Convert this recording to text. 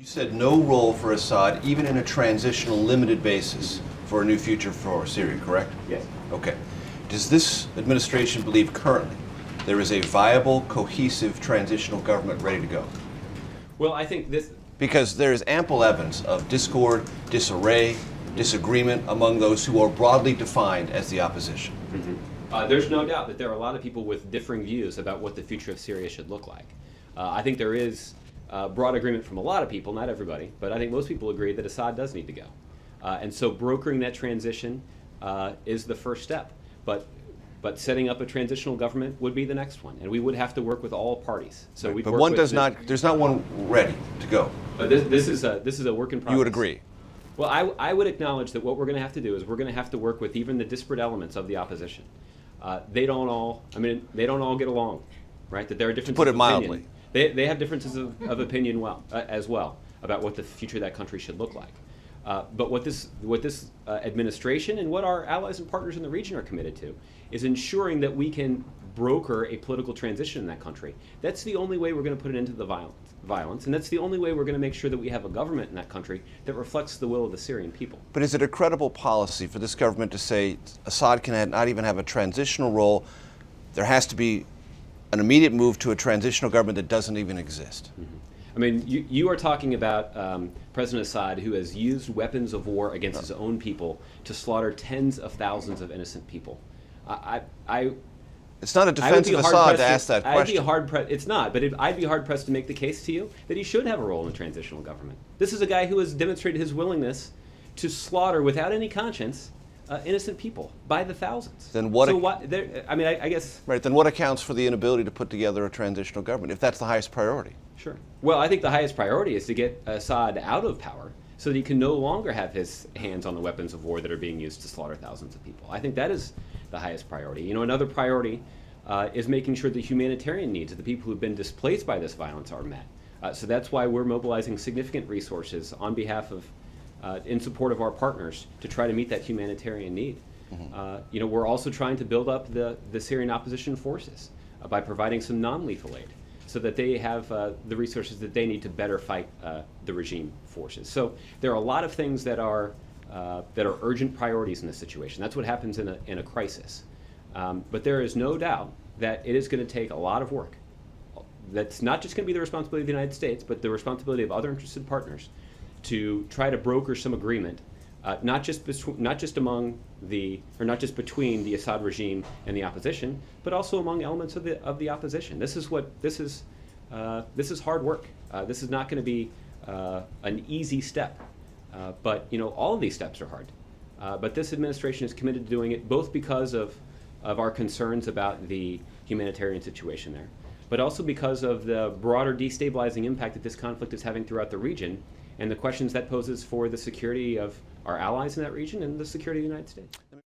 You said no role for Assad, even in a transitional limited basis for a new future for Syria, correct? Yes. Okay. Does this administration believe currently there is a viable, cohesive transitional government ready to go? Well, I think this... Because there is ample evidence of discord, disarray, disagreement among those who are broadly defined as the opposition. There's no doubt that there are a lot of people with differing views about what the future of Syria should look like. I think there is broad agreement from a lot of people, not everybody, but I think most people agree that Assad does need to go. And so brokering that transition is the first step. But setting up a transitional government would be the next one, and we would have to work with all parties. So right, but one does not. There's not one ready to go. This is a work in progress. You would agree? Well, I would acknowledge that what we're going to have to do is we're going to have to work with even the disparate elements of the opposition. They don't all get along, right? That there are differences. To put it of mildly. Opinion. They have differences of opinion as well about what the future of that country should look like. But what this administration and what our allies and partners in the region are committed to is ensuring that we can broker a political transition in that country. That's the only way we're going to put an end to the violence, and that's the only way we're going to make sure that we have a government in that country that reflects the will of the Syrian people. But is it a credible policy for this government to say Assad can not even have a transitional role? There has to be an immediate move to a transitional government that doesn't even exist. I mean, you are talking about President Assad, who has used weapons of war against his own people to slaughter tens of thousands of innocent people. It's not a defense of Assad to ask that question. It's not, but I'd be hard-pressed to make the case to you that he should have a role in a transitional government. This is a guy who has demonstrated his willingness to slaughter without any conscience innocent people by the thousands. Then what? So I guess. Right. Then what accounts for the inability to put together a transitional government, if that's the highest priority? Sure. Well, I think the highest priority is to get Assad out of power so that he can no longer have his hands on the weapons of war that are being used to slaughter thousands of people. I think that is the highest priority. You know, another priority is making sure the humanitarian needs of the people who've been displaced by this violence are met. So that's why we're mobilizing significant resources on behalf of, in support of our partners to try to meet that humanitarian need. You know, we're also trying to build up the Syrian opposition forces by providing some non-lethal aid, so that they have the resources that they need to better fight the regime forces. So there are a lot of things that are urgent priorities in this situation. That's what happens in a crisis. But there is no doubt that it is going to take a lot of work. That's not just going to be the responsibility of the United States, but the responsibility of other interested partners to try to broker some agreement, not just between the Assad regime and the opposition, but also among elements of the opposition. This is hard work. This is not going to be an easy step, but you know, all of these steps are hard. But this administration is committed to doing it, both because of our concerns about the humanitarian situation there, but also because of the broader destabilizing impact that this conflict is having throughout the region, and the questions that poses for the security of our allies in that region and the security of the United States.